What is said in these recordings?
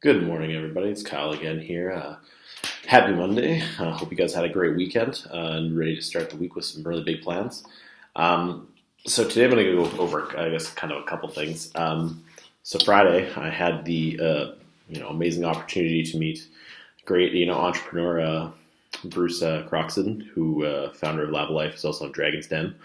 Good morning, everybody. It's Kyle again here. Happy Monday. Hope you guys had a great weekend and ready to start the week with some really big plans. So today I'm going to go over, I guess, kind of a couple things. So Friday, I had the amazing opportunity to meet great entrepreneur Bruce Croxton, who founder of Lavalife, is also on Dragon's Den.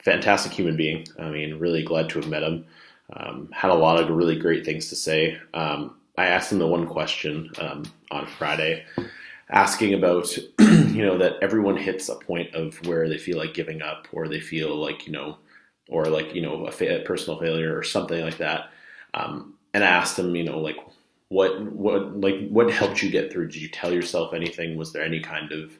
Fantastic human being. I mean, really glad to have met him. Had a lot of really great things to say. I asked him the one question on Friday, asking about, that everyone hits a point of where they feel like giving up, or they feel like, a personal failure or something like that. And I asked him, what helped you get through? Did you tell yourself anything? Was there any kind of,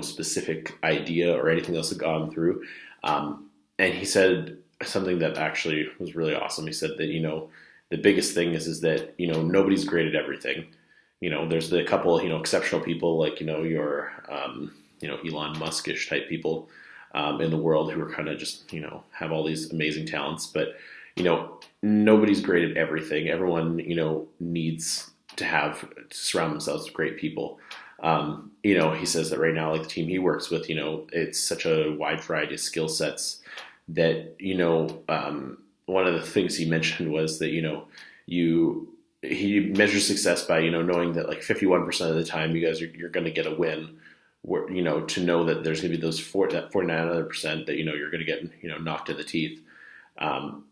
specific idea or anything else that gone through? And he said something that actually was really awesome. He said that, the biggest thing is that, nobody's great at everything. There's a couple, exceptional people like, your, Elon Musk-ish type people in the world who are kind of just, have all these amazing talents. But, nobody's great at everything. Everyone, needs to surround themselves with great people. He says that right now, like the team he works with, it's such a wide variety of skill sets that, one of the things he mentioned was that, he measures success by, knowing that like 51% of the time you're going to get a win, where, to know that there's going to be that 49 other percent that, you're going to get, knocked in the teeth. And,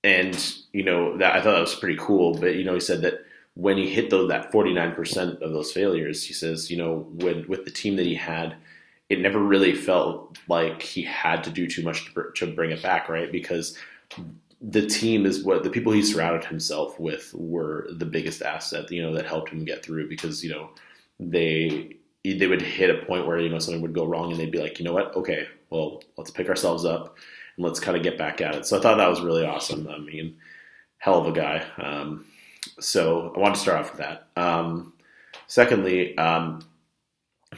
that I thought that was pretty cool. But, he said that when he hit that 49% of those failures, he says, with the team that he had, it never really felt like he had to do too much to bring it back, right? Because the team is what the people he surrounded himself with were the biggest asset, that helped him get through, because, they would hit a point where, something would go wrong and they'd be like, you know what? Okay, well, let's pick ourselves up and let's kind of get back at it. So I thought that was really awesome. I mean, hell of a guy. So I wanted to start off with that. Secondly,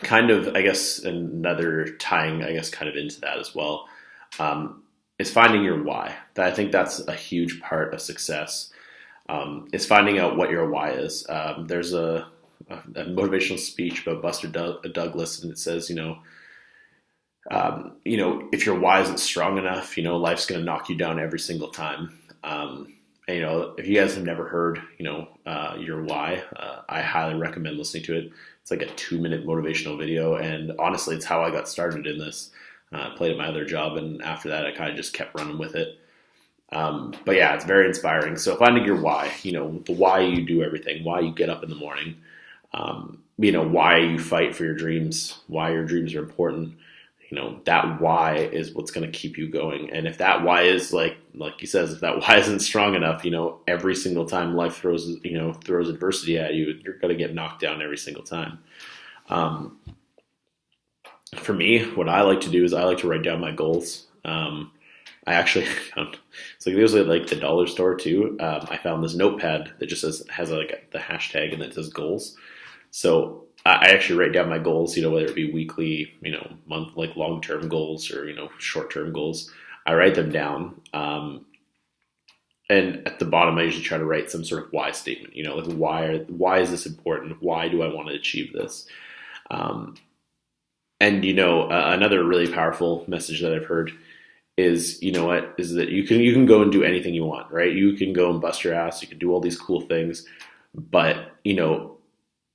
kind of, I guess, another tying, I guess, kind of into that as well, is finding your why. I think that's a huge part of success, is finding out what your why is. There's a motivational speech about Buster Douglas, and it says, if your why isn't strong enough, life's going to knock you down every single time. And, if you guys have never heard, your why, I highly recommend listening to it. It's like a 2-minute motivational video. And honestly, it's how I got started in this. I played at my other job, and after that, I kind of just kept running with it. But yeah, it's very inspiring. So finding your why, the why you do everything, why you get up in the morning, why you fight for your dreams, why your dreams are important. That why is what's going to keep you going. And if that why is like he says, if that why isn't strong enough, every single time life throws adversity at you, you're going to get knocked down every single time. For me, what I like to do is I like to write down my goals. I actually found, it's like usually like the dollar store too. I found this notepad that just has like the hashtag and it says goals. So I actually write down my goals, whether it be weekly, month, like long-term goals or, short-term goals. I write them down. And at the bottom, I usually try to write some sort of why statement, like why is this important? Why do I want to achieve this? Another really powerful message that I've heard is, is that you can go and do anything you want, right? You can go and bust your ass. You can do all these cool things, but,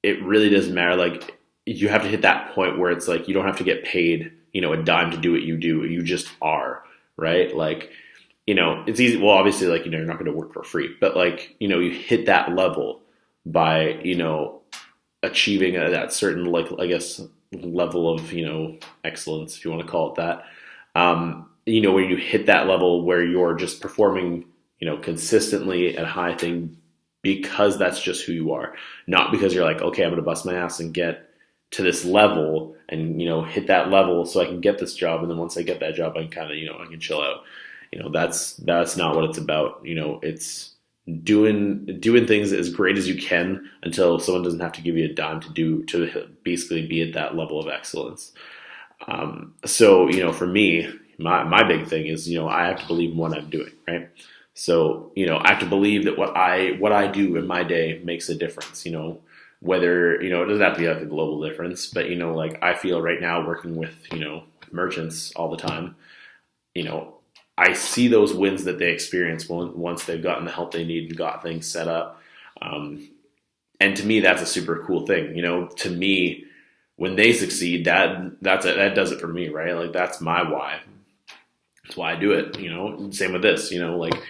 it really doesn't matter. Like, you have to hit that point where it's like, you don't have to get paid, a dime to do what you do. You just are, right? Like, it's easy. Well, obviously, like, you're not going to work for free, but like, you hit that level by, achieving that certain, like, I guess, level of, excellence, if you want to call it that. When you hit that level where you're just performing, consistently at a high thing, because that's just who you are, not because you're like, okay, I'm going to bust my ass and get to this level and, hit that level so I can get this job. And then once I get that job, I can kind of, I can chill out. That's not what it's about. It's doing things as great as you can until someone doesn't have to give you a dime to basically be at that level of excellence. So, for me, my big thing is, I have to believe in what I'm doing, right? So, I have to believe that what I do in my day makes a difference, whether, it doesn't have to be like a global difference, but, like I feel right now working with, merchants all the time, you know, I see those wins that they experience once they've gotten the help they need and got things set up. And to me, that's a super cool thing. To me, when they succeed, that does it for me, right? Like that's my why. That's why I do it. Same with this. Like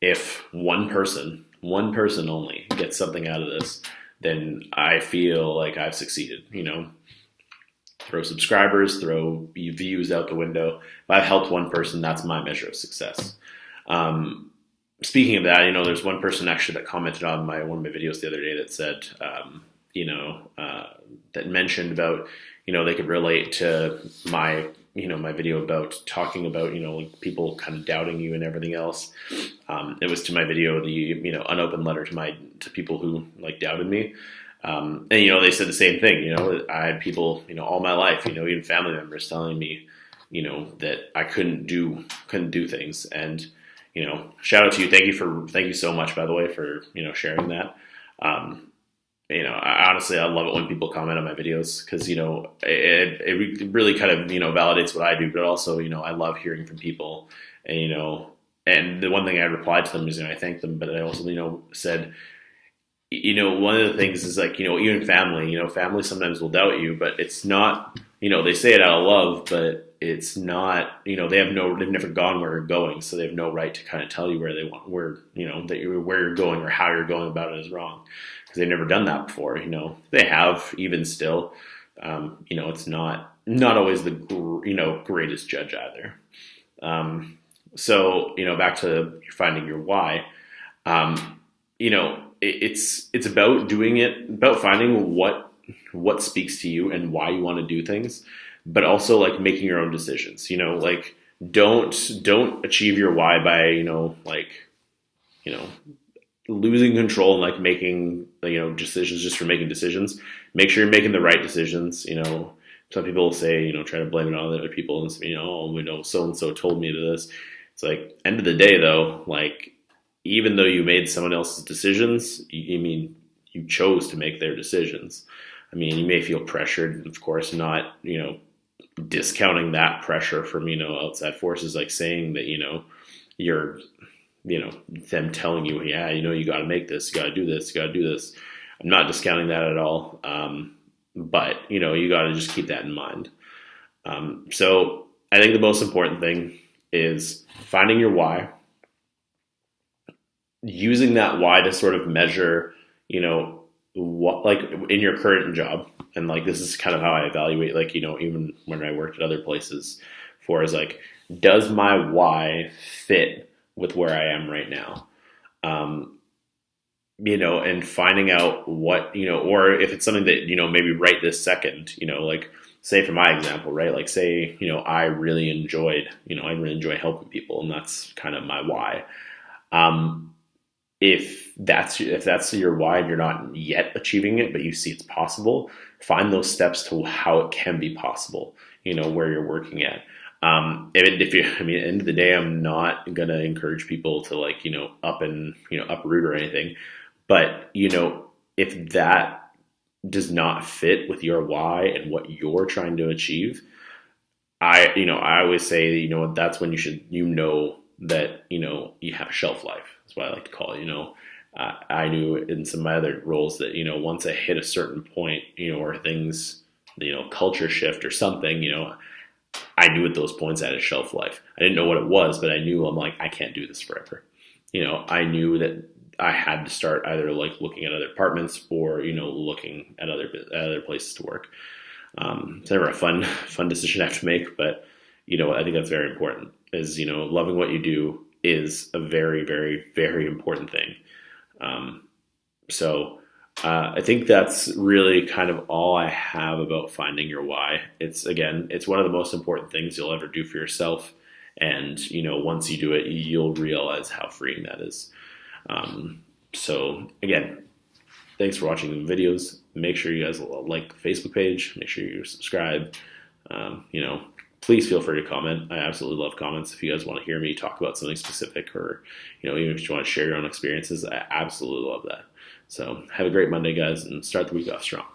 if one person only gets something out of this, then I feel like I've succeeded. Throw subscribers, throw views out the window. If I've helped one person, that's my measure of success. Speaking of that, there's one person actually that commented on one of my videos the other day that said, that mentioned about, they could relate to my video about talking about, like people kind of doubting you and everything else. It was to my video, the, unopened letter to people who like doubted me. And, they said the same thing, I had people, all my life, even family members telling me, that I couldn't do things. And, shout out to you. Thank you so much, by the way, for, sharing that. Honestly, I love it when people comment on my videos because, it really kind of, validates what I do, but also, I love hearing from people and, and the one thing I replied to them is, I thanked them, but I also, said, one of the things is like, even family sometimes will doubt you, but it's not, they say it out of love, but it's not, they've never gone where you're going. So they have no right to kind of tell you where where you're going or how you're going about it is wrong. Because they've never done that before, they have even still, it's not always the, greatest judge either. So, back to finding your why, it's about doing it, about finding what speaks to you and why you want to do things, but also like making your own decisions, like don't achieve your why by, losing control and like making, decisions just for making decisions. Make sure you're making the right decisions. Some people say, try to blame it on other people and say, so-and-so told me to this. It's like, end of the day though, like, even though you made someone else's decisions, you chose to make their decisions. You may feel pressured, of course, not, discounting that pressure from, outside forces, like saying that, you're, them telling you, yeah, you got to make this, you got to do this, you got to do this. I'm not discounting that at all. But, you got to just keep that in mind. So I think the most important thing is finding your why, using that why to sort of measure, what, like in your current job. And like, this is kind of how I evaluate, like, even when I worked at other places is like, does my why fit with where I am right now? And finding out what, or if it's something that, maybe right this second, like say for my example, right? Like say, I really enjoy helping people and that's kind of my why. If that's your why and you're not yet achieving it, but you see it's possible, find those steps to how it can be possible, where you're working at. At the end of the day, I'm not going to encourage people to like, uproot or anything, but, if that does not fit with your why and what you're trying to achieve, I always say, that's when you should, that, you have a shelf life. That's what I like to call it. I knew in some of my other roles that, once I hit a certain point, or things, culture shift or something, I knew at those points I had a shelf life. I didn't know what it was, but I knew I'm like, I can't do this forever. I knew that I had to start either like looking at other departments or, looking at other places to work. It's never a fun decision I have to make, but, I think that's very important is, loving what you do is a very, very, very important thing. So I think that's really kind of all I have about finding your why. It's one of the most important things you'll ever do for yourself. And, once you do it, you'll realize how freeing that is. So again, thanks for watching the videos. Make sure you guys like the Facebook page. Make sure you subscribe. please feel free to comment. I absolutely love comments. If you guys want to hear me talk about something specific, or even if you want to share your own experiences, I absolutely love that. So have a great Monday, guys, and start the week off strong.